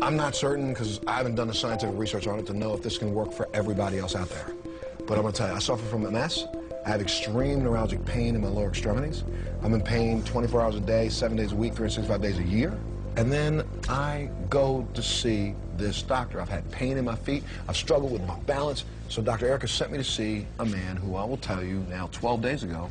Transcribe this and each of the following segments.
I'm not certain because I haven't done the scientific research on it to know if this can work for everybody else out there. But I'm going to tell you, I suffer from MS. I have extreme neuralgic pain in my lower extremities. I'm in pain 24 hours a day, 7 days a week, 365 days a year. And then I go to see this doctor. I've had pain in my feet. I've struggled with my balance. So Dr. Erica sent me to see a man who I will tell you now 12 days ago.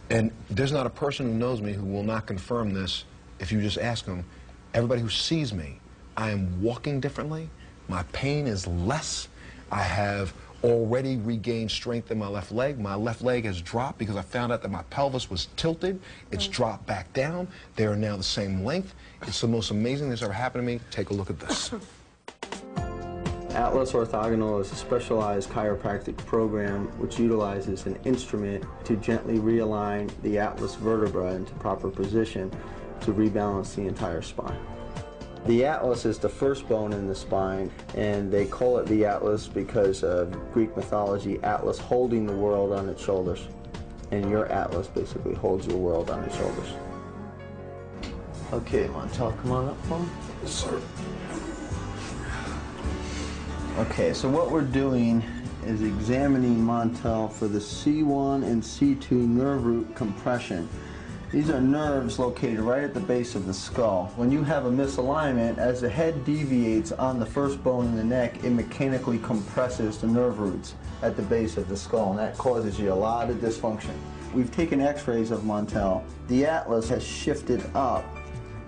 And there's not a person who knows me who will not confirm this if you just ask them. Everybody who sees me, I am walking differently. My pain is less. I have already regained strength in my left leg. My left leg has dropped because I found out that my pelvis was tilted. It's dropped back down. They are now the same length. It's the most amazing thing that's ever happened to me. Take a look at this. Atlas Orthogonal is a specialized chiropractic program which utilizes an instrument to gently realign the atlas vertebra into proper position to rebalance the entire spine. The atlas is the first bone in the spine, and they call it the atlas because of Greek mythology, Atlas holding the world on its shoulders. And your atlas basically holds your world on its shoulders. Okay, Montel, come on up for me. Yes, sir. Okay, so what we're doing is examining Montel for the C1 and C2 nerve root compression. These are nerves located right at the base of the skull. When you have a misalignment, as the head deviates on the first bone in the neck, it mechanically compresses the nerve roots at the base of the skull, and that causes you a lot of dysfunction. We've taken x-rays of Montel. The atlas has shifted up,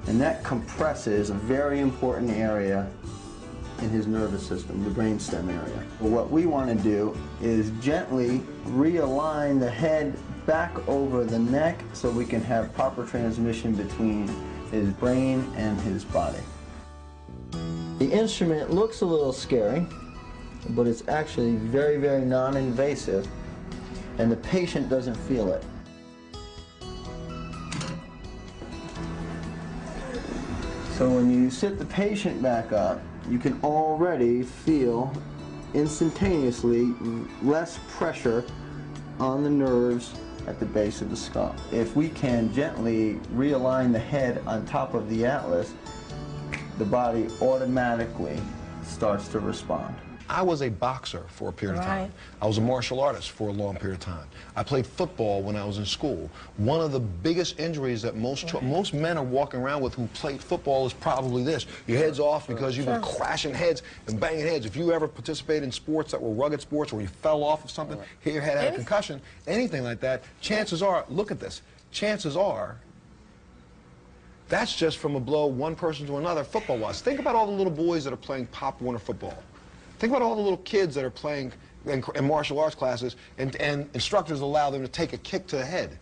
and that compresses a very important area in his nervous system, the brainstem area. What we want to do is gently realign the head back over the neck so we can have proper transmission between his brain and his body. The instrument looks a little scary, but it's actually very, very non-invasive, and the patient doesn't feel it. So when you sit the patient back up, you can already feel instantaneously less pressure on the nerves at the base of the skull. If we can gently realign the head on top of the atlas, the body automatically starts to respond. I was a boxer for a period of time. I was a martial artist for a long period of time. I played football when I was in school. One of the biggest injuries that most men are walking around with who played football is probably this. Your head's off because you've been crashing heads and banging heads. If you ever participated in sports that were rugged sports where you fell off of something, hit your head, had a concussion, anything like that, chances are, look at this, chances are that's just from a blow one person to another football-wise. Think about all the little boys that are playing Pop Warner football. Think about all the little kids that are playing in martial arts classes and instructors allow them to take a kick to the head.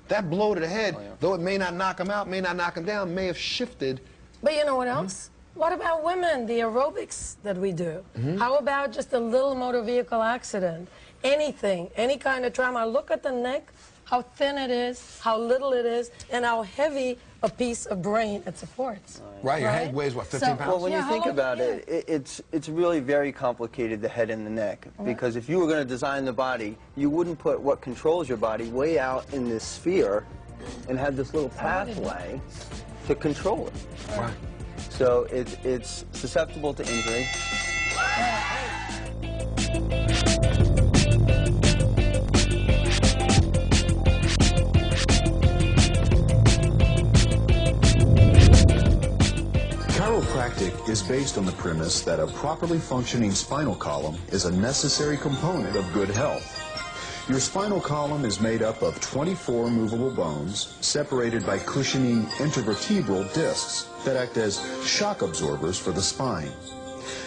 That blow to the head, though it may not knock them out, may not knock them down, may have shifted. But you know what else? What about women, the aerobics that we do? How about just a little motor vehicle accident? Anything, any kind of trauma. Look at the neck, how thin it is, how little it is, and how heavy a piece of brain it supports. Right, your head weighs, what, 15 pounds? Well, when you think about it, it's really very complicated, the head and the neck, because if you were going to design the body, you wouldn't put what controls your body way out in this sphere and have this little pathway to control it. Right. So it's susceptible to injury. Chiropractic is based on the premise that a properly functioning spinal column is a necessary component of good health. Your spinal column is made up of 24 movable bones separated by cushioning intervertebral discs that act as shock absorbers for the spine.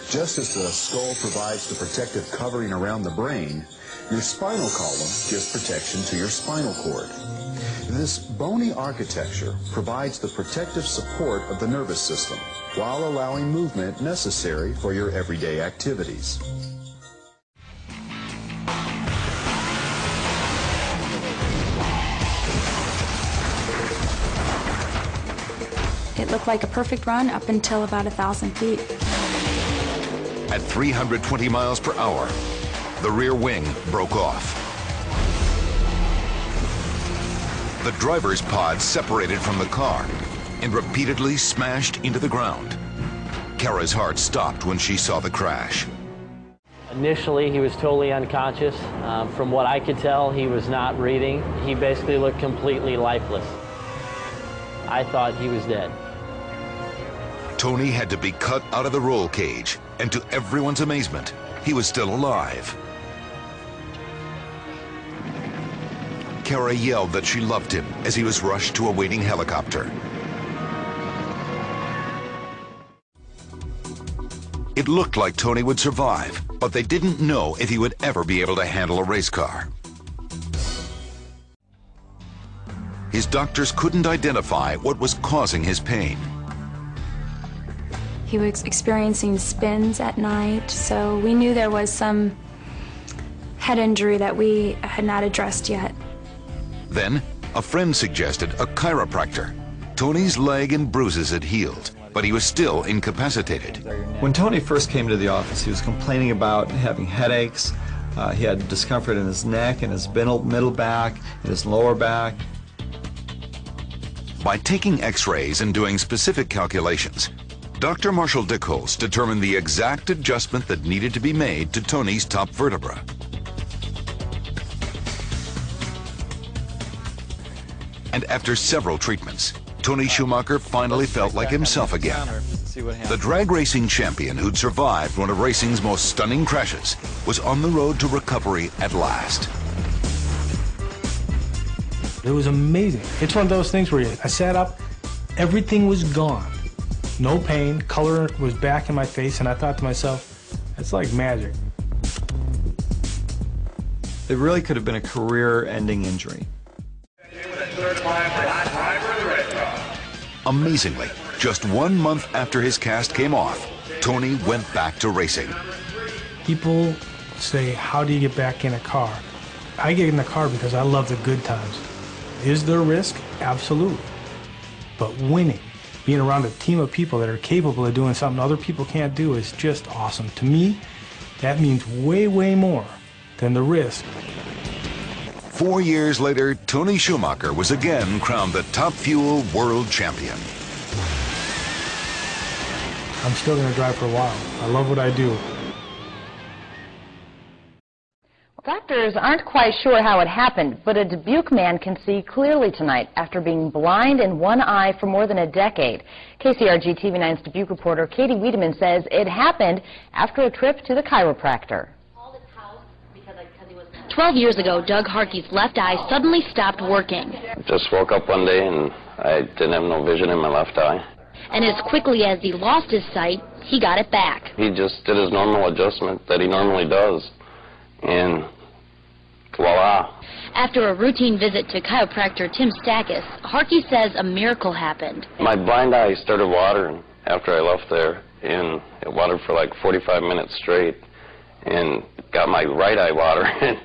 Just as the skull provides the protective covering around the brain, your spinal column gives protection to your spinal cord. This bony architecture provides the protective support of the nervous system while allowing movement necessary for your everyday activities. It looked like a perfect run up until about 1,000 feet. At 320 miles per hour, the rear wing broke off. The driver's pod separated from the car and repeatedly smashed into the ground. Kara's heart stopped when she saw the crash. Initially, he was totally unconscious. From what I could tell, he was not breathing. He basically looked completely lifeless. I thought he was dead. Tony had to be cut out of the roll cage, and to everyone's amazement, he was still alive. Kara yelled that she loved him as he was rushed to a waiting helicopter. It looked like Tony would survive, but they didn't know if he would ever be able to handle a race car. His doctors couldn't identify what was causing his pain. He was experiencing spins at night, so we knew there was some head injury that we had not addressed yet. Then, a friend suggested a chiropractor. Tony's leg and bruises had healed, but he was still incapacitated. When Tony first came to the office, he was complaining about having headaches. He had discomfort in his neck, in his middle back, in his lower back. By taking x-rays and doing specific calculations, Dr. Marshall Dickholz determined the exact adjustment that needed to be made to Tony's top vertebra. And after several treatments, Tony Schumacher finally felt like himself again. The drag racing champion who'd survived one of racing's most stunning crashes was on the road to recovery at last. It was amazing. It's one of those things where I sat up, everything was gone. No pain, color was back in my face, and I thought to myself, that's like magic. It really could have been a career-ending injury. Amazingly, just 1 month after his cast came off, Tony went back to racing. People say, how do you get back in a car? I get in the car because I love the good times. Is there risk? Absolutely. But winning, being around a team of people that are capable of doing something other people can't do is just awesome. To me, that means way, way more than the risk. 4 years later, Tony Schumacher was again crowned the Top Fuel World Champion. I'm still going to drive for a while. I love what I do. Doctors aren't quite sure how it happened, but a Dubuque man can see clearly tonight after being blind in one eye for more than a decade. KCRG TV9's Dubuque reporter Katie Wiedemann says it happened after a trip to the chiropractor. 12 years ago, Doug Harkey's left eye suddenly stopped working. Just woke up one day and I didn't have no vision in my left eye. And as quickly as he lost his sight, he got it back. He just did his normal adjustment that he normally does. And voila. After a routine visit to chiropractor Tim Stackis, Harkey says a miracle happened. My blind eye started watering after I left there, and it watered for like 45 minutes straight, and got my right eye watering.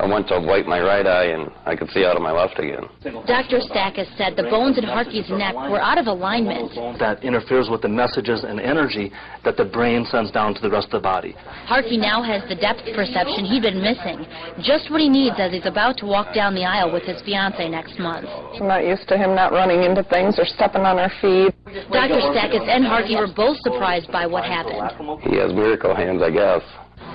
I went to wipe my right eye and I could see out of my left again. Dr. Stackis said the bones in Harkey's neck were out of alignment. That interferes with the messages and energy that the brain sends down to the rest of the body. Harkey now has the depth perception he'd been missing, just what he needs as he's about to walk down the aisle with his fiancée next month. I'm not used to him not running into things or stepping on our feet. Dr. Stackis and Harkey were both surprised by what happened. He has miracle hands, I guess.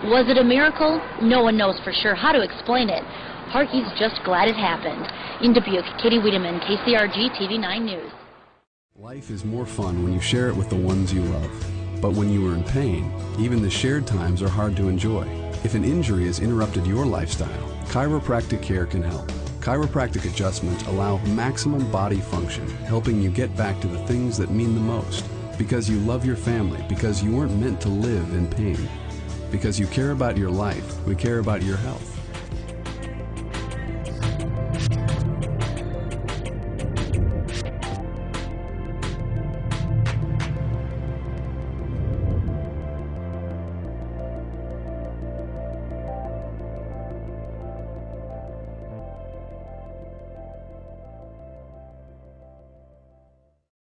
Was it a miracle? No one knows for sure how to explain it. Harkey's just glad it happened. In Dubuque, Katie Wiedemann, KCRG TV9 News. Life is more fun when you share it with the ones you love. But when you are in pain, even the shared times are hard to enjoy. If an injury has interrupted your lifestyle, chiropractic care can help. Chiropractic adjustments allow maximum body function, helping you get back to the things that mean the most. Because you love your family, because you weren't meant to live in pain. Because you care about your life, we care about your health.